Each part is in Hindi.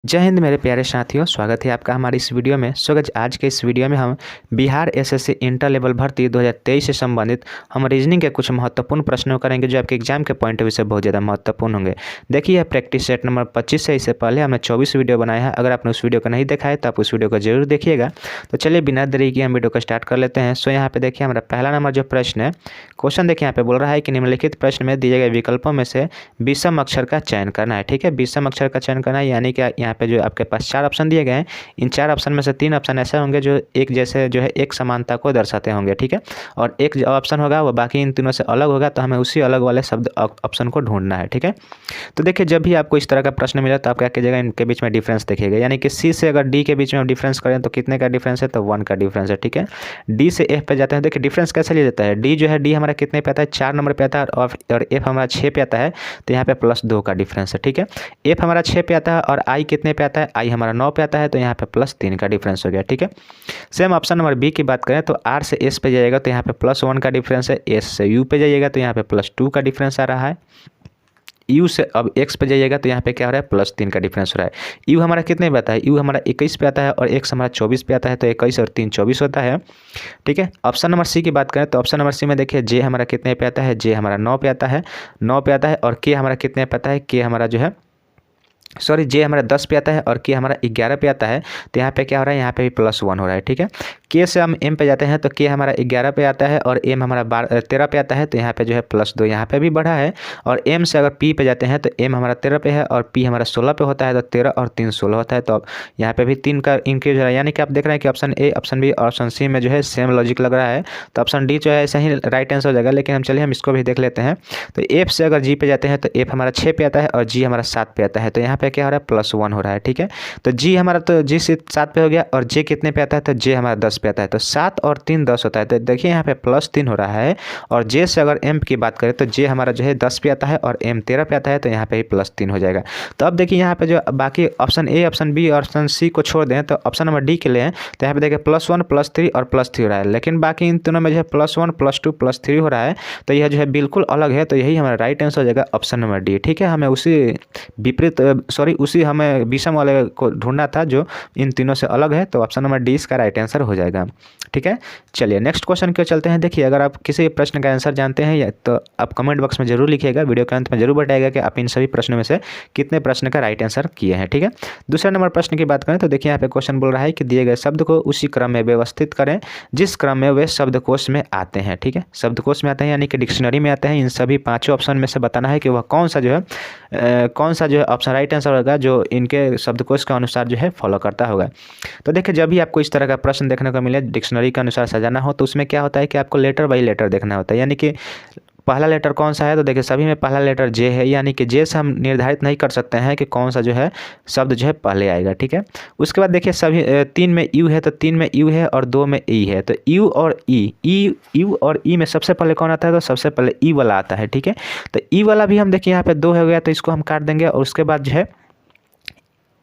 जय हिंद मेरे प्यारे साथियों, स्वागत है आपका हमारी इस वीडियो में। सो गाइस, आज के इस वीडियो में हम बिहार एसएससी इंटर लेवल भर्ती 2023 से संबंधित हम रीजनिंग के कुछ महत्वपूर्ण प्रश्नों करेंगे जो आपके एग्जाम के पॉइंट ऑफ व्यू से बहुत ज़्यादा महत्वपूर्ण होंगे। देखिए, यह प्रैक्टिस सेट नंबर 25 है। इससे पहले हमने 24 वीडियो बनाया है। अगर आपने उस वीडियो को नहीं देखा है तो आप उस वीडियो को जरूर देखिएगा। तो चलिए बिना देरी किए हम वीडियो को स्टार्ट कर लेते हैं। सो यहाँ पे देखिए, हमारा पहला नंबर जो प्रश्न है, क्वेश्चन देखिए यहाँ पे बोल रहा है कि निम्नलिखित प्रश्न में दिए गए विकल्पों में से विषम अक्षर का चयन करना है। ठीक है, विषम अक्षर का चयन करना है, यानी कि यहाँ पे जो आपके पास 4 ऑप्शन दिए गए हैं, इन 4 ऑप्शन में से 3 ऑप्शन ऐसे होंगे जो एक जैसे जो है एक समानता को दर्शाते होंगे। ठीक है, और एक जो ऑप्शन होगा वो बाकी इन तीनों से अलग होगा, तो हमें उसी अलग वाले शब्द ऑप्शन को ढूंढना है। ठीक है, तो देखिए, जब भी आपको इस तरह का प्रश्न मिला तो आप क्या कीजिएगा, इनके बीच में डिफरेंस देखिएगा। यानी कि सी से अगर डी के बीच में डिफरेंस करें तो कितने का डिफरेंस है, तो 1 का डिफरेंस है। ठीक है, डी से एफ पे जाते हैं। देखिए डिफरेंस कैसे लिया जाता है, डी जो है डी हमारा कितने पे आता है, 4 नंबर पे आता है, और एफ हमारा 6 पे आता है, तो यहाँ पे +2 का डिफरेंस है। ठीक है, एफ हमारा 6 पे आता है और आई कितने पे आता है, आई हमारा 9 पे आता है, तो यहाँ पे +3 का डिफरेंस हो गया। ठीक है, सेम ऑप्शन नंबर बी की बात करें तो आर से एस पे जाइएगा तो यहाँ पे +1 का डिफरेंस है। एस से यू पे जाइएगा तो यहाँ पे +2 का डिफरेंस आ रहा है। यू से अब एक्स पे जाइएगा तो यहाँ पे क्या हो रहा है, +3 का डिफरेंस हो रहा है। यू हमारा कितने पे आता है, यू हमारा 21 पे आता है और एक्स हमारा 24 पे आता है, तो 21 और 3 24 होता है। ठीक है, ऑप्शन नंबर सी की बात करें तो ऑप्शन नंबर सी में देखिए, जे हमारा कितने पे आता है, जे हमारा 9 पे आता है, 9 पे आता है, और के हमारा कितने पे आता है, के हमारा जो है जे हमारा 10 पे आता है और के हमारा 11 पे आता है, तो यहाँ पे क्या हो रहा है, यहाँ पे भी +1 हो रहा है। ठीक है, के से हम एम पे जाते हैं तो के हमारा 11 पे आता है और एम हमारा 13 पे आता है, तो यहाँ पे जो है +2 यहाँ पे भी बढ़ा है। और एम से अगर पी पे जाते हैं तो एम हमारा 13 पे है और पी हमारा 16 पे होता है, तो 13 और 3 16 होता है, तो अब यहाँ पे भी 3 का इंक्रीज हो रहा है। यानी कि आप देख रहे हैं कि ऑप्शन ए, ऑप्शन बी और ऑप्शन सी में जो है सेम लॉजिक लग रहा है, तो ऑप्शन डी जो है ऐसा ही राइट आंसर हो जाएगा। लेकिन हम चलिए हम इसको भी देख लेते हैं। तो एफ से अगर जी पे जाते हैं तो एफ हमारा 6 पे आता है और जी हमारा 7 पे आता है, तो यहाँ पे क्या हो रहा है, +1 हो रहा है। ठीक है, तो जी हमारा तो जी से 7 पे हो गया और जे कितने पे आता है, तो जे हमारा 10 पे आता है, तो 7 और 3 10 होता है। तो देखिए यहाँ पे +3 हो रहा है। और जे से अगर एम की बात करें तो जे हमारा जो है 10 पे आता है और एम 13 पे आता है, तो यहाँ पे भी +3 हो जाएगा। तो अब देखिए यहाँ पे जो बाकी ऑप्शन ए, ऑप्शन बी और ऑप्शन सी को छोड़ दें तो ऑप्शन नंबर डी के लिए हैं, तो यहाँ पे देखिए +1 +3 और +3 हो रहा है। लेकिन बाकी इन तीनों में जो है +1 +2 +3 हो रहा है, तो यह जो है बिल्कुल अलग है, तो यही हमारा राइट आंसर हो जाएगा ऑप्शन नंबर डी। ठीक है, हमें उसी विपरीत उसी हमें विषम वाले को ढूंढना था जो इन तीनों से अलग है, तो ऑप्शन नंबर डी इसका राइट आंसर हो जाएगा। ठीक है, चलिए नेक्स्ट क्वेश्चन की ओर चलते हैं। देखिए, अगर आप किसी प्रश्न का आंसर जानते हैं या तो आप कमेंट बॉक्स में जरूर लिखिएगा, वीडियो के अंत में जरूर बताइएगा कि आप इन सभी प्रश्नों में से कितने प्रश्न का राइट आंसर किए हैं। ठीक है, दूसरा नंबर प्रश्न की बात करें तो देखिए यहाँ पे क्वेश्चन बोल रहा है कि दिए गए शब्द को उसी क्रम में व्यवस्थित करें जिस क्रम में वे शब्दकोश में आते हैं। ठीक है, शब्दकोश में आते हैं यानी कि डिक्शनरी में आते हैं। इन सभी 5 ऑप्शन में से बताना है कि वह कौन सा जो है ऑप्शन राइट आंसर होगा जो इनके शब्दकोश के अनुसार जो है फॉलो करता होगा। तो देखिए, जब भी आपको इस तरह का प्रश्न देखने को मिले डिक्शनरी के अनुसार सजाना हो, तो उसमें क्या होता है कि आपको लेटर बाई लेटर देखना होता है। यानी कि पहला लेटर कौन सा है, तो देखिए सभी में पहला लेटर जे है, यानी कि जे से हम निर्धारित नहीं कर सकते हैं कि कौन सा जो है शब्द जो है पहले आएगा। ठीक है, उसके बाद देखिए सभी 3 में यू है, तो 3 में यू है और 2 में ई है, तो यू और यू और ई में सबसे पहले कौन आता है, तो सबसे पहले ई वाला आता है। ठीक है, तो ई वाला भी हम देखिए यहाँ पे 2 हो गया, तो इसको हम काट देंगे। और उसके बाद जो है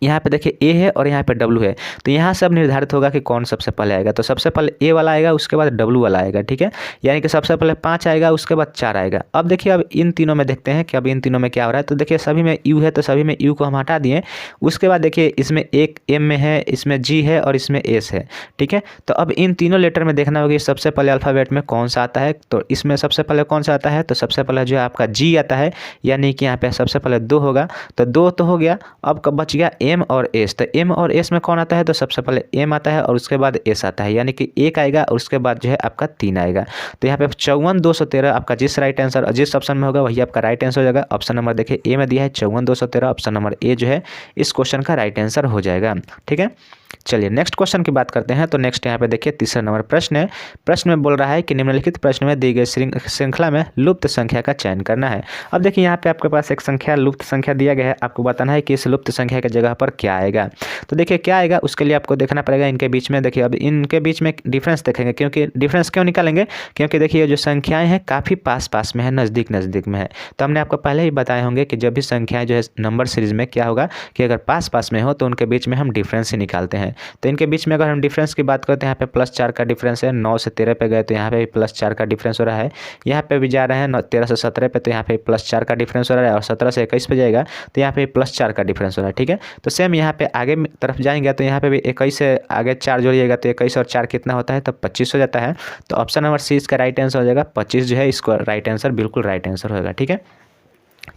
यहाँ पे देखिए ए है और यहाँ पे डब्लू है, तो यहाँ से अब निर्धारित होगा कि कौन सबसे पहले आएगा। तो सबसे पहले ए वाला आएगा, उसके बाद डब्लू वाला आएगा। ठीक है, यानी कि सबसे पहले 5 आएगा, उसके बाद 4 आएगा। अब देखिए, अब इन तीनों में देखते हैं कि अब इन तीनों में क्या हो रहा है। तो देखिए सभी में यू है, तो सभी में यू को हम हटा दिए। उसके बाद देखिए इसमें एक एम में है, इसमें जी है और इसमें एस है। ठीक है, तो अब इन तीनों लेटर में देखना होगा सबसे पहले अल्फ़ाबेट में कौन सा आता है। तो इसमें सबसे पहले कौन सा आता है, तो सबसे पहले जो है आपका जी आता है, यानी कि यहाँ पे सबसे पहले 2 होगा, तो 2 तो हो गया। अब कब बच गया एम और एस, तो एम और एस में कौन आता है, तो सबसे पहले एम आता है और उसके बाद एस आता है, यानी कि 1 आएगा और उसके बाद जो है आपका 3 आएगा। तो यहाँ पे 54 213 आपका जिस राइट आंसर जिस ऑप्शन में होगा वही आपका राइट आंसर हो जाएगा। ऑप्शन नंबर देखिए ए में दिया है 54 213, ऑप्शन नंबर ए जो है इस क्वेश्चन का राइट आंसर हो जाएगा। ठीक है, चलिए नेक्स्ट क्वेश्चन की बात करते हैं। तो नेक्स्ट यहाँ पे देखिए तीसरा नंबर प्रश्न है। प्रश्न में बोल रहा है कि निम्नलिखित प्रश्न में दी गई श्रृंखला में लुप्त संख्या का चयन करना है। अब देखिए यहाँ पे आपके पास एक संख्या लुप्त संख्या दिया गया है, आपको बताना है कि इस लुप्त संख्या की जगह पर क्या आएगा। तो देखिए क्या आएगा, उसके लिए आपको देखना पड़ेगा इनके बीच में। देखिए अब इनके बीच में डिफरेंस देखेंगे, क्योंकि डिफरेंस क्यों निकालेंगे, क्योंकि देखिए जो संख्याएं हैं काफ़ी पास पास में है, नज़दीक नज़दीक में है। तो हमने आपको पहले ही बताए होंगे कि जब भी संख्याएं जो है नंबर सीरीज में क्या होगा कि अगर पास पास में हो तो उनके बीच में हम डिफरेंस ही निकालते हैं। तो इनके बीच में अगर हम डिफरेंस की बात करते हैं, यहाँ पे +4 का डिफरेंस है। 9 से 13 पे गए तो यहाँ पे भी +4 का डिफरेंस हो रहा है। यहाँ पे भी जा रहे हैं 13 से 17 पे, तो यहाँ पे +4 का डिफरेंस हो रहा है। और 17 से 21 पे जाएगा तो यहाँ पे +4 का डिफरेंस हो रहा है। ठीक है, तो सेम यहाँ पे आगे तरफ जाएंगे तो यहाँ पे भी 21 से आगे 4 जोड़िएगा तो 21 और 4 कितना होता है, तो 25 हो जाता है। तो ऑप्शन नंबर सी इसका राइट आंसर हो जाएगा। 25 जो है इसको राइट आंसर, बिल्कुल राइट आंसर होगा। ठीक है,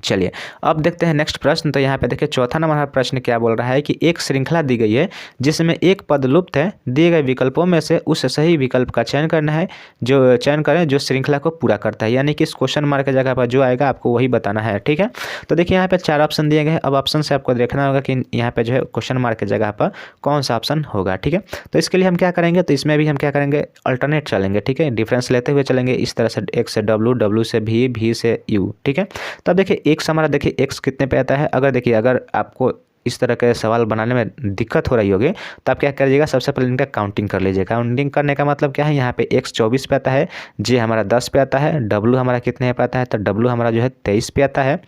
चलिए अब देखते हैं नेक्स्ट प्रश्न। तो यहाँ पे देखिए चौथा नंबर प्रश्न क्या बोल रहा है कि एक श्रृंखला दी गई है जिसमें एक पद लुप्त है। दिए गए विकल्पों में से उस सही विकल्प का चयन करना है, जो चयन करें जो श्रृंखला को पूरा करता है। यानी कि इस क्वेश्चन मार्क की जगह पर जो आएगा आपको वही बताना है। ठीक है, तो देखिए यहाँ पे 4 ऑप्शन दिए गए हैं। अब ऑप्शन से आपको देखना होगा कि यहाँ पे जो है क्वेश्चन मार्क की जगह पर कौन सा ऑप्शन होगा। ठीक है, तो इसके लिए हम क्या करेंगे, तो इसमें भी हम क्या करेंगे, अल्टरनेट चलेंगे। ठीक है, डिफरेंस लेते हुए चलेंगे इस तरह से, x से w, w से v, v से u। ठीक है, तब देखिए x हमारा, देखिए x कितने पे आता है। अगर देखिए अगर आपको इस तरह के सवाल बनाने में दिक्कत हो रही होगी तो आप क्या करिएगा, सबसे पहले इनका काउंटिंग कर लीजिए। काउंटिंग करने का मतलब क्या है, यहाँ पे x 24 पे आता है, j हमारा 10 पे आता है, w हमारा कितने पे आता है, तो w हमारा जो है 23 पे आता है,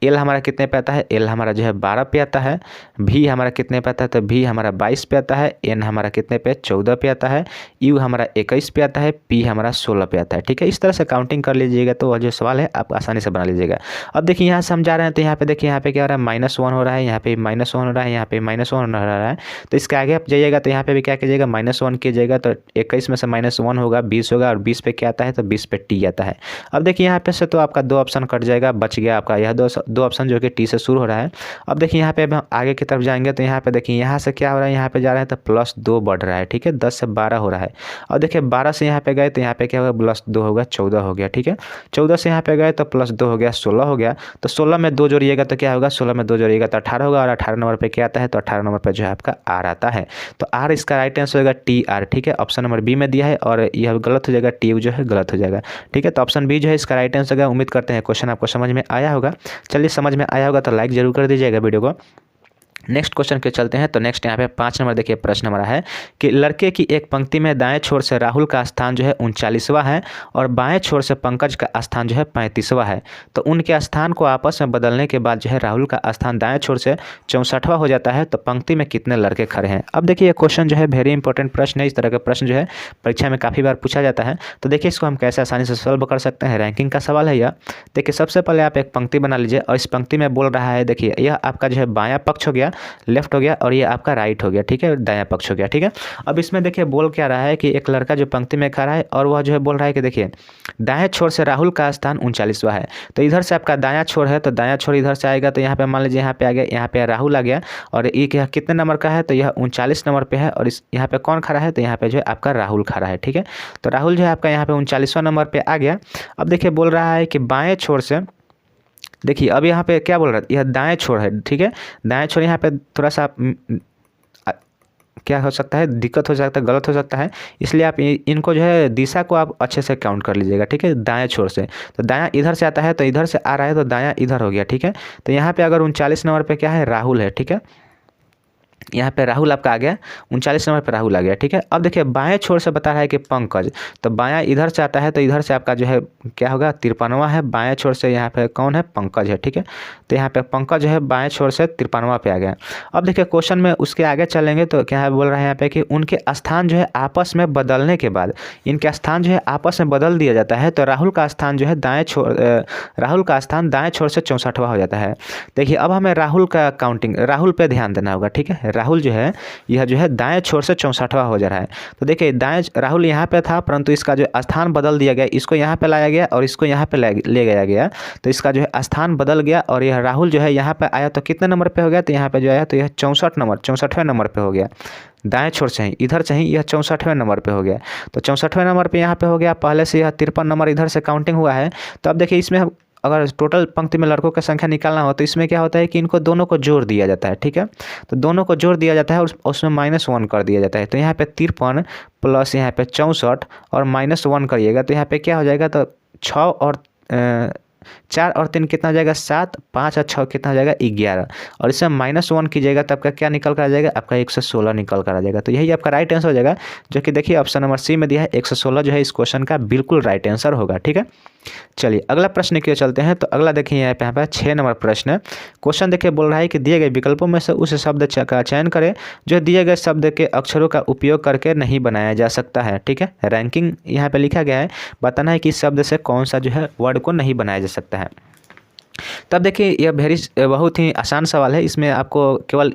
एल हमारा कितने पे आता है, एल हमारा जो है 12 पे आता है, भी हमारा कितने पे आता है, तो भी हमारा 22 पे आता है, एन हमारा कितने पे 14 पे आता है, यू हमारा 21 पे आता है, पी हमारा 16 पे आता है। ठीक है, इस तरह से काउंटिंग कर लीजिएगा तो वह जो सवाल है आप आसानी से बना लीजिएगा। अब देखिए यहाँ से हम जा रहे हैं तो यहाँ पे देखिए यहाँ पे क्या हो रहा है, -1 हो रहा है, यहाँ पे -1 हो रहा है, यहाँ पे -1 हो रहा है। तो इसके आगे आप जाइएगा तो यहाँ पे भी क्या कीजिएगा, -1 कीजिएगा तो 21 में से -1 होगा, 20 होगा, और 20 पे क्या आता है, तो 20 पे टी आता है। अब देखिए यहाँ पे से तो आपका 2 ऑप्शन कट जाएगा, बच गया आपका यह दो ऑप्शन जो कि टी से शुरू हो रहा है। अब देखिए यहाँ पे हम आगे की तरफ जाएंगे तो यहाँ पे देखिए यहाँ से क्या हो रहा है, यहाँ पे जा रहे हैं तो +2 बढ़ रहा है। ठीक है, 10 से 12 हो रहा है। और देखिए 12 से यहाँ पे गए तो यहाँ पे क्या होगा, +2 होगा, 14 हो गया। ठीक है, 14 से यहाँ पे गए तो +2 हो गया, 16 हो गया। तो 16 में 2 जोड़िएगा तो क्या होगा, 16 में 2 जोड़िएगा तो 18 होगा, और 18 नंबर पर क्या आता है, तो 18 नंबर पर जो है आपका आर आता है। तो आर इसका राइट आंसर होगा TR। ठीक है, ऑप्शन नंबर बी में दिया है और यह गलत हो जाएगा, TU जो है गलत हो जाएगा। ठीक है, तो ऑप्शन बी जो है इसका राइट आंसर होगा। उम्मीद करते हैं क्वेश्चन आपको समझ में आया होगा। चलिए समझ में आया होगा तो लाइक जरूर कर दीजिएगा वीडियो को। नेक्स्ट क्वेश्चन के चलते हैं। तो नेक्स्ट यहाँ पे 5 नंबर देखिए प्रश्न हमारा है कि लड़के की एक पंक्ति में दाएं छोर से राहुल का स्थान जो है 39वां है और बाएं छोर से पंकज का स्थान जो है 35वां है। तो उनके स्थान को आपस में बदलने के बाद जो है राहुल का स्थान दाएं छोर से 64वां हो जाता है। तो पंक्ति में कितने लड़के खड़े हैं। अब देखिए ये क्वेश्चन जो है वेरी इंपॉर्टेंट प्रश्न है। इस तरह का प्रश्न जो है परीक्षा में काफ़ी बार पूछा जाता है। तो देखिए इसको हम कैसे आसानी से सॉल्व कर सकते हैं। रैंकिंग का सवाल है यह। देखिए सबसे पहले आप एक पंक्ति बना लीजिए और इस पंक्ति में बोल रहा है, देखिए यह आपका जो है बायां पक्ष हो गया, लेफ्ट हो गया, और ये आपका राइट हो गया। ठीक है, दायां पक्ष हो गया। ठीक है, अब इसमें देखिए बोल क्या रहा है कि एक लड़का जो पंक्ति में खड़ा है और वह जो है बोल रहा है कि देखिए दाएं छोर से राहुल का स्थान 39वां है। तो इधर से आपका दायां छोर है तो दायां छोर इधर से आएगा। तो यहाँ पे मान लीजिए यहाँ पे आ गया, यहाँ पे राहुल आ गया, और ये कितने नंबर का है, तो यह 39 नंबर पे है। और इस यहाँ पे कौन खड़ा है, तो यहाँ पे जो है आपका राहुल खड़ा है। ठीक है, तो राहुल जो है आपका यहाँ पे 39वां नंबर पे आ गया। अब देखिए बोल रहा है कि बाएं छोर से, देखिए अब यहाँ पे क्या बोल रहा है, यह दाएं छोर है। ठीक है, दाएं छोर यहाँ पे थोड़ा सा क्या हो सकता है, दिक्कत हो सकता है, गलत हो सकता है, इसलिए आप इनको जो है दिशा को आप अच्छे से काउंट कर लीजिएगा। ठीक है, दाएं छोर से, तो दायां इधर से आता है, तो इधर से आ रहा है तो दायां इधर हो गया। ठीक है, तो यहाँ पे अगर 39 नंबर पे क्या है, राहुल है। ठीक है, यहाँ पे राहुल आपका आ गया, 39 नंबर पे राहुल आ गया। ठीक है, अब देखिए बाएं छोर से बता रहा है कि पंकज, तो बायां इधर से आता है तो इधर से आपका जो है क्या होगा, 53वां है। बाएं छोर से यहाँ पे कौन है, पंकज है। ठीक है, तो यहाँ पे पंकज जो है बाएं छोर से 53वां पे आ गया। अब देखिए क्वेश्चन में उसके आगे चलेंगे तो क्या है, बोल रहा है यहाँ पे कि उनके स्थान जो है आपस में बदलने के बाद, इनके स्थान जो है आपस में बदल दिया जाता है। तो राहुल का स्थान जो है राहुल का स्थान दाएं छोर से 64वां हो जाता है। देखिए अब हमें राहुल का काउंटिंग, राहुल पे ध्यान देना होगा। ठीक है, राहुल जो है यह जो है दाएं छोर से 64वां हो जा रहा है। तो देखिए दाएं राहुल यहाँ पे था, परंतु इसका जो स्थान बदल दिया गया, इसको यहाँ पे लाया गया और इसको यहाँ पे ले गया गया। तो इसका जो है स्थान बदल गया और यह राहुल जो है यहाँ पे आया तो कितने नंबर पे हो गया, तो यहाँ पे जो आया तो यह 64वें नंबर पे हो गया। दाएं छोर से ही इधर से ही यह 64वें नंबर पे हो गया। तो 64वें नंबर पे यहाँ पे हो गया। पहले से यह 53 नंबर इधर से काउंटिंग हुआ है। तो अब देखिए इसमें अगर टोटल पंक्ति में लड़कों की संख्या निकालना हो तो इसमें क्या होता है कि इनको दोनों को जोड़ दिया जाता है। ठीक है, तो दोनों को जोड़ दिया जाता है और उसमें -1 कर दिया जाता है। तो यहाँ पे 53 प्लस यहाँ पे 64 और -1 करिएगा तो यहाँ पे क्या हो जाएगा, तो 6 और 4 और 3 कितना हो जाएगा 7, 5 और 6 कितना हो जाएगा 11, और इसमें -1 कीजिएगा तो आपका क्या निकल कर आ जाएगा, आपका 116 निकल कर आ जाएगा। तो यही आपका राइट आंसर हो जाएगा, जो कि देखिए ऑप्शन नंबर सी में दिया है 116 जो है इस क्वेश्चन का बिल्कुल राइट आंसर होगा। ठीक है, चलिए अगला प्रश्न की ओर चलते हैं। तो अगला देखिए यहाँ पे 6 नंबर प्रश्न है। क्वेश्चन देखिए बोल रहा है कि दिए गए विकल्पों में से उस शब्द का चयन करें जो दिए गए शब्द के अक्षरों का उपयोग करके नहीं बनाया जा सकता है। ठीक है, रैंकिंग यहाँ पे लिखा गया है, बताना है कि इस शब्द से कौन सा जो है वर्ड को नहीं बनाया जा सकता है। तब देखिए यह बहुत ही आसान सवाल है, इसमें आपको केवल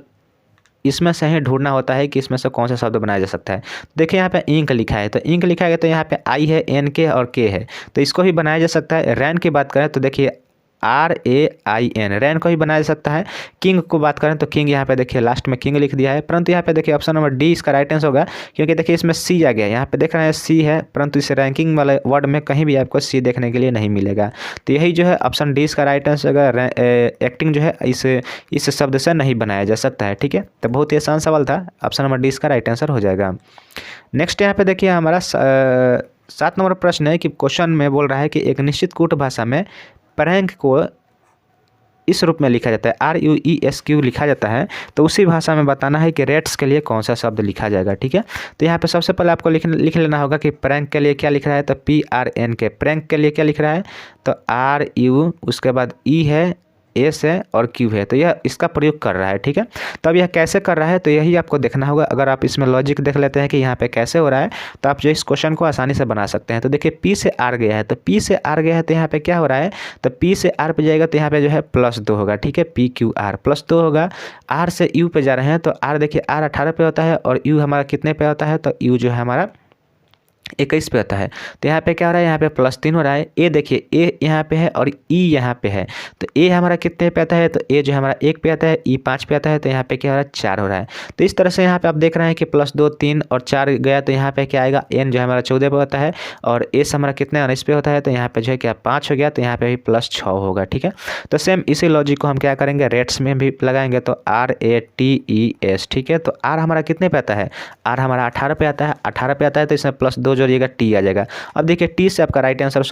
इसमें से ही ढूंढना होता है कि इसमें से कौन सा शब्द बनाया जा सकता है। देखिए यहाँ पे इंक लिखा है, तो इंक लिखा है तो यहाँ पे आई है, एन के और के है, तो इसको भी बनाया जा सकता है। रैन की बात करें तो देखिए RAIN, रैन को ही बनाया जा सकता है। किंग को बात करें तो किंग यहाँ पे देखिए लास्ट में किंग लिख दिया है, परंतु यहाँ पे देखिए ऑप्शन नंबर डी इसका राइट आंसर होगा, क्योंकि देखिए इसमें सी आ गया, यहाँ पे देख रहे हैं सी है, परंतु इस रैंकिंग वाले वर्ड में कहीं भी आपको सी देखने के लिए नहीं मिलेगा। तो यही जो है ऑप्शन डी इसका राइट आंसर होगा, एक्टिंग जो है इस शब्द से नहीं बनाया जा सकता है। ठीक है, तो बहुत ही आसान सवाल था, ऑप्शन नंबर डी इसका राइट आंसर हो जाएगा। नेक्स्ट यहाँ पे देखिए हमारा 7 नंबर प्रश्न है कि क्वेश्चन में बोल रहा है कि एक निश्चित कूट भाषा में प्रैंक को इस रूप में लिखा जाता है, RUESQ लिखा जाता है, तो उसी भाषा में बताना है कि रेट्स के लिए कौन सा शब्द लिखा जाएगा। ठीक है, तो यहाँ पे सबसे पहले आपको लिख लेना होगा कि प्रैंक के लिए क्या लिख रहा है, तो PRNK, प्रैंक के लिए क्या लिख रहा है, तो RU, उसके बाद E है, S है और Q है, तो यह इसका प्रयोग कर रहा है। ठीक है, तो अब यह कैसे कर रहा है तो यही आपको देखना होगा। अगर आप इसमें लॉजिक देख लेते हैं कि यहाँ पे कैसे हो रहा है, तो आप जो इस क्वेश्चन को आसानी से बना सकते हैं। तो देखिए P से R गया है, तो P से R गया है तो यहाँ पे क्या हो रहा है, तो P से R पे जाएगा तो यहाँ पे जो है +2 होगा। ठीक है, PQR +2 होगा। R से U पे जा रहे हैं तो R देखिए R 18 पे होता है और U हमारा कितने पे होता है, तो U जो है हमारा 21 पे आता है। तो यहाँ पे क्या हो रहा है, यहाँ पे +3 हो रहा है। ए देखिए ए यहाँ पे है और ई यहाँ पे है, तो ए हमारा कितने पे आता है, तो ए जो हमारा 1 पे आता है, ई 5 पे आता है, तो यहाँ पे क्या हो रहा है 4 हो रहा है। तो इस तरह से यहाँ पे आप देख रहे हैं कि +2, 3 और 4 गया, तो यहाँ पे क्या आएगा, एन जो हमारा 14 पे होता है और एस हमारा कितने 19 पे होता है, तो यहाँ पे जो है क्या 5 हो गया, तो यहाँ पे भी +6 होगा। ठीक है, तो सेम इसी लॉजिक को हम क्या करेंगे, रेट्स में भी लगाएंगे, तो RATES। ठीक है, तो आर हमारा कितने पे आता है, आर हमारा 18 पे आता है, 18 पे आता है, तो इसमें +2 जोड़िएगा टी आ जाएगा। अब देखिए टी से आपका राइट आंसर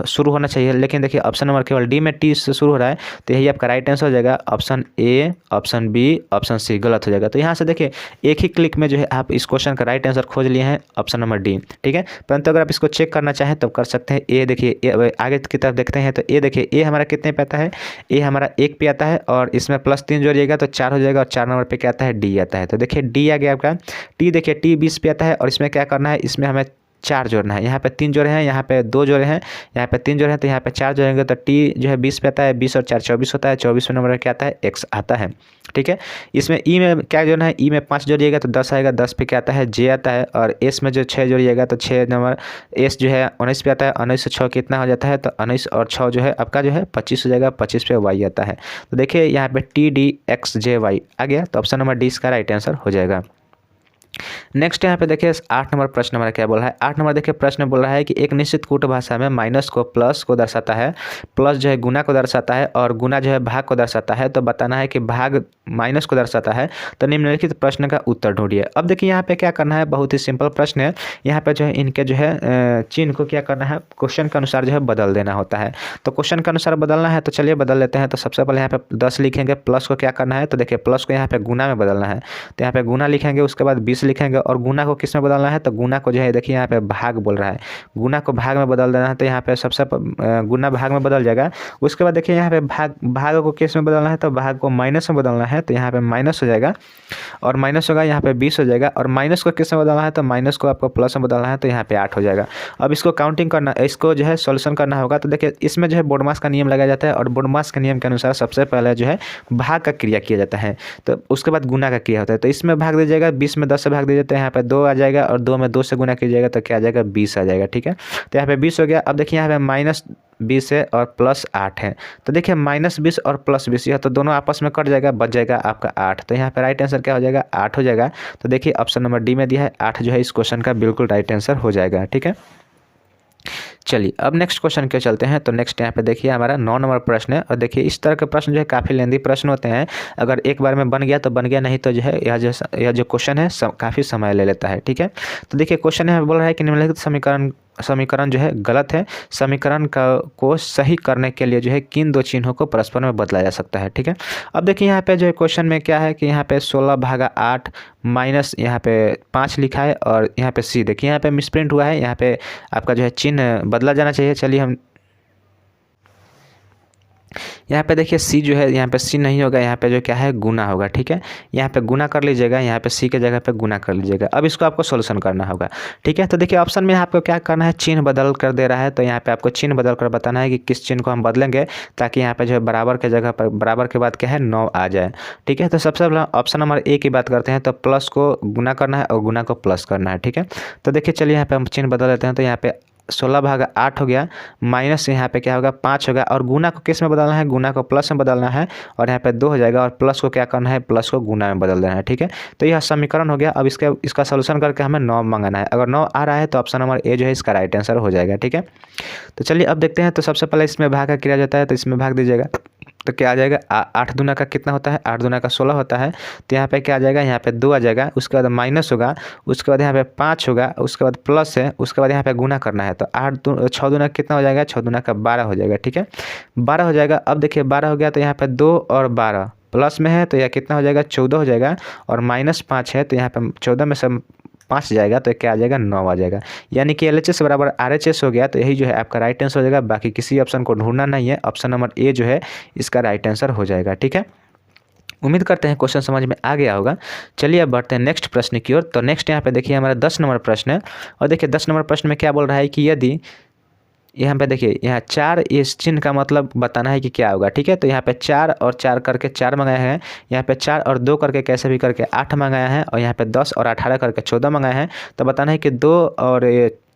शुरू होना चाहिए, लेकिन देखिए ऑप्शन नंबर केवल डी में टी से शुरू हो रहा है, तो यही आपका राइट आंसर हो जाएगा। Option A, option B, option C गलत हो जाएगा। तो यहाँ से देखिए एक ही क्लिक में जो है आप इस क्वेश्चन का राइट आंसर खोज लिए हैं, ऑप्शन नंबर डी। ठीक है, परंतु अगर आप इसको चेक करना चाहें तो कर सकते हैं। ए देखिए आगे की तरफ देखते हैं, तो ए देखिए ए हमारा कितने पे आता है, ए हमारा 1 पे आता है और इसमें +3 जोड़िएगा तो 4 हो जाएगा, और 4 नंबर पे क्या आता है, डी आता है। तो देखिए डी आ गया आपका। टी देखिए टी 20 पे आता है और इसमें क्या करना है, इसमें हमें 4 जोड़ना है। यहाँ पे 3 जोड़े हैं, यहाँ पे 2 जोड़े हैं, यहाँ पे 3 जोड़े हैं, तो यहाँ पे 4 जोड़ेंगे तो टी जो है 20 पे आता है, 20 और 4 24 होता है, 24 नंबर क्या आता है, एक्स आता है। ठीक है, इसमें ई में क्या जोड़ना है, ई में 5 जोड़िएगा तो 10 आएगा, 10 पे क्या आता है, जे आता है, और एस में जो 6 जोड़िएगा तो 6 नंबर एस जो है 19 पे आता है, 19 से 6 कितना हो जाता है, तो 19 और 6 जो है आपका जो है 25 हो जाएगा, 25 पे वाई आता है। तो देखिए यहाँ पे TDXJY आ गया, तो ऑप्शन नंबर डी इसका राइट आंसर हो जाएगा। नेक्स्ट यहाँ पे देखिए 8 नंबर प्रश्न हमारा क्या बोल रहा है। 8 नंबर देखिए प्रश्न बोल रहा है कि एक निश्चित कूट भाषा में माइनस को प्लस को दर्शाता है, प्लस जो है गुना को दर्शाता है और गुना जो है भाग को दर्शाता है। तो बताना है कि भाग माइनस को दर्शाता है। तो निम्नलिखित प्रश्न का उत्तर ढूंढिए। अब देखिए यहाँ पे क्या करना है, बहुत ही सिंपल प्रश्न है। यहाँ पे जो है इनके जो है चिन्ह को क्या करना है, क्वेश्चन के अनुसार जो है बदल देना होता है। तो क्वेश्चन के अनुसार बदलना है, तो चलिए बदल लेते हैं। तो सबसे पहले यहाँ पे 10 लिखेंगे, प्लस को क्या करना है, तो देखिए प्लस को यहाँ पे गुना में बदलना है, तो यहाँ पे गुना लिखेंगे, उसके बाद 20 लिखेंगे और गुना को किस में बदलना है, तो गुना को जो है देखिए यहाँ पे भाग बोल रहा है, गुना को भाग में बदल देना है। तो यहाँ पे सबसे गुना भाग में बदल जाएगा। उसके बाद देखिए यहाँ पे भाग को किस में बदलना है, तो भाग को माइनस में बदलना है, तो यहाँ पे माइनस हो जाएगा और माइनस होगा, यहाँ पे 20 हो जाएगा। और माइनस को किस में बदलना है, तो माइनस को आपको प्लस में बदलना है, तो यहाँ पे 8 हो जाएगा। अब इसको काउंटिंग करना, इसको जो है सॉल्यूशन करना होगा। तो देखिए इसमें जो है बोडमास का नियम लगाया जाता है और बोडमास के नियम के अनुसार सबसे पहले जो है भाग का क्रिया किया जाता है, तो उसके बाद गुना का क्रिया होता है। तो इसमें भाग दीजिएगा, 20 में 10 से भाग दीजिए, तो यहाँ पे 2 आ जाएगा और 2 में 2 से गुना कीजिएगा तो क्या आ जाएगा, 20 आ जाएगा। ठीक है, तो यहाँ पे 20 हो गया। अब देखिए यहाँ पे -20 है और +8 है, तो देखिए -20 और +20 यह तो दोनों आपस में कट जाएगा, बच जाएगा आपका 8। तो यहाँ पे राइट आंसर क्या हो जाएगा, 8 हो जाएगा। तो देखिए ऑप्शन नंबर डी में दिया है 8 जो है इस क्वेश्चन का बिल्कुल राइट आंसर हो जाएगा। ठीक है, चलिए अब नेक्स्ट क्वेश्चन के चलते हैं। तो नेक्स्ट यहाँ पे देखिए हमारा 9 नंबर प्रश्न है और देखिए इस तरह के प्रश्न जो है काफ़ी लेंदी प्रश्न होते हैं। अगर एक बार में बन गया तो बन गया, नहीं तो जो है यह जो क्वेश्चन है काफ़ी समय ले लेता है। ठीक है, तो देखिए क्वेश्चन यहाँ बोल रहा है कि निम्नलिखित समीकरण समीकरण जो है गलत है। समीकरण को सही करने के लिए जो है किन दो चिन्हों को परस्पर में बदला जा सकता है। ठीक है, अब देखिए यहाँ पे जो क्वेश्चन में क्या है कि यहाँ पे 16/8 माइनस यहाँ पे 5 लिखा है और यहाँ पे सी देखिए यहाँ पे मिसप्रिंट हुआ है, यहाँ पे आपका जो है चिन्ह बदला जाना चाहिए। चलिए हम यहाँ पे देखिए सी जो है, यहाँ पे सी नहीं होगा, यहाँ पे जो क्या है गुना होगा। ठीक है, यहाँ पे गुना कर लीजिएगा, यहाँ पे सी के जगह पे गुना कर लीजिएगा। अब इसको आपको सोल्यूशन करना होगा। ठीक है, तो देखिए ऑप्शन में आपको क्या करना है, चिन्ह बदल कर दे रहा है, तो यहाँ पे आपको चिन्ह बदल कर बताना है कि किस चिन्ह को हम बदलेंगे ताकि यहाँ पे जो है बराबर के जगह पर बराबर के बाद क्या है 9 आ जाए। ठीक है, तो सबसे पहले ऑप्शन नंबर ए की बात करते हैं, तो प्लस को गुना करना है और गुना को प्लस करना है। ठीक है, तो देखिए चलिए यहाँ पे हम चिन्ह बदल देते हैं, तो यहाँ पे 16/8 हो गया, माइनस यहाँ पे क्या होगा 5 होगा, और गुना को किस में बदलना है, गुना को प्लस में बदलना है, और यहाँ पे 2 हो जाएगा, और प्लस को क्या करना है, प्लस को गुना में बदल देना है। ठीक है, तो यह समीकरण हो गया। अब इसका सोल्यूशन करके हमें 9 मंगाना है। अगर 9 आ रहा है तो ऑप्शन नंबर ए जो है इसका राइट आंसर हो जाएगा। ठीक है, तो चलिए अब देखते हैं। तो सबसे पहले इसमें भाग का क्रिया जाता है, तो इसमें भाग दीजिएगा, तो क्या आ जाएगा 8 दूना का कितना होता है, 8 दूना का 16 होता है। तो यहाँ पे क्या आ जाएगा, यहाँ पे 2 आ जाएगा, उसके बाद माइनस होगा, उसके बाद यहाँ पे 5 होगा, उसके बाद प्लस है, उसके बाद यहाँ पे गुना करना है। तो 6 दूना कितना हो जाएगा, 6 दूना का 12 हो जाएगा। ठीक है, 12 हो जाएगा। अब देखिए 12 हो गया, तो यहाँ पे 2 और 12 प्लस में है, तो यह कितना हो जाएगा 14 हो जाएगा, और माइनस 5 है, तो यहाँ पे 14 में से 5 जाएगा, तो क्या आ जाएगा 9 आ जाएगा। यानी कि LHS बराबर RHS हो गया। तो यही जो है आपका राइट आंसर हो जाएगा। बाकी किसी ऑप्शन को ढूंढना नहीं है, ऑप्शन नंबर ए जो है इसका राइट आंसर हो जाएगा। ठीक है, उम्मीद करते हैं क्वेश्चन समझ में आ गया होगा। चलिए अब बढ़ते हैं नेक्स्ट प्रश्न की ओर। तो नेक्स्ट यहाँ पे देखिए हमारा 10 नंबर प्रश्न है, और देखिए 10 नंबर प्रश्न में क्या बोल रहा है कि यदि यहाँ पे देखिए यहाँ 4 इस चिन्ह का मतलब बताना है कि क्या होगा। ठीक है, तो यहाँ पे 4 और 4 करके 4 मंगाया है, यहाँ पे 4 और 2 करके कैसे भी करके 8 मंगाया है, और यहाँ पे 10 और 18 करके 14 मंगाया है। तो बताना है कि 2 और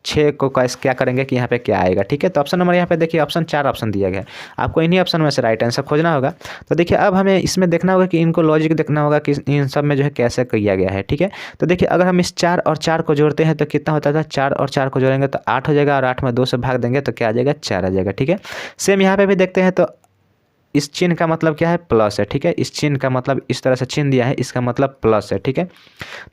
6 को क्या करेंगे कि यहाँ पे क्या आएगा। ठीक है, तो ऑप्शन नंबर यहाँ पे देखिए ऑप्शन 4 ऑप्शन दिया गया है, आपको इन्हीं ऑप्शन में से राइट आंसर खोजना होगा। तो देखिए अब हमें इसमें देखना होगा कि इनको लॉजिक देखना होगा कि इन सब में जो है कैसे किया गया है। ठीक है, तो देखिए अगर हम इस 4 और 4 को जोड़ते हैं तो कितना होता था, 4 और 4 को जोड़ेंगे तो 8 हो जाएगा, और 8 में 2 से भाग देंगे तो क्या आ जाएगा 4 आ जाएगा। ठीक है, सेम यहाँ पे भी देखते हैं, तो इस चिन्ह का मतलब क्या है, प्लस है। ठीक है, इस चिन्ह का मतलब इस तरह से चिन्ह दिया है, इसका मतलब प्लस है। ठीक है,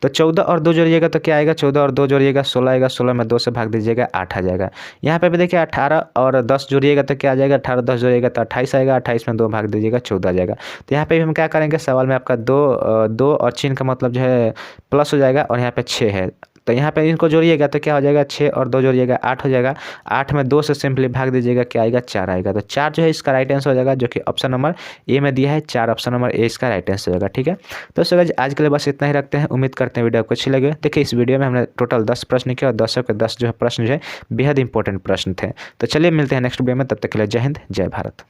तो 14 और 2 जोड़िएगा तो क्या आएगा, 14 और 2 जोड़िएगा 16 आएगा, 16 में 2 से भाग दीजिएगा 8 आ जाएगा। यहाँ पे भी देखिए 18 और 10 जोड़िएगा तो क्या आ जाएगा, 18 10 जोड़िएगा तो 28 आएगा, 28 में 2 भाग दीजिएगा 14 आ जाएगा। तो यहाँ पे भी हम क्या करेंगे, सवाल में आपका 2 और चिन्ह का मतलब जो है प्लस हो जाएगा, और यहाँ पे 6 है, तो यहाँ पे इनको जोड़िएगा तो क्या हो जाएगा, 6 और 2 जोड़िएगा 8 हो जाएगा, 8 में 2 से सिंपली भाग दीजिएगा, क्या आएगा 4 आएगा। तो 4 जो है इसका राइट आंसर हो जाएगा, जो कि ऑप्शन नंबर ए में दिया है 4, ऑप्शन नंबर ए इसका राइट आंसर होगा। ठीक है, तो गाइस आज के लिए बस इतना ही रखते हैं। उम्मीद करते हैं वीडियो आपको अच्छी लगे। देखिए इस वीडियो में हमने टोटल 10 प्रश्न किए, और 10 के 10 जो है प्रश्न जो है बेहद इंपॉर्टेंट प्रश्न थे। तो चलिए मिलते हैं नेक्स्ट वीडियो में, तब तक के लिए जय हिंद जय भारत।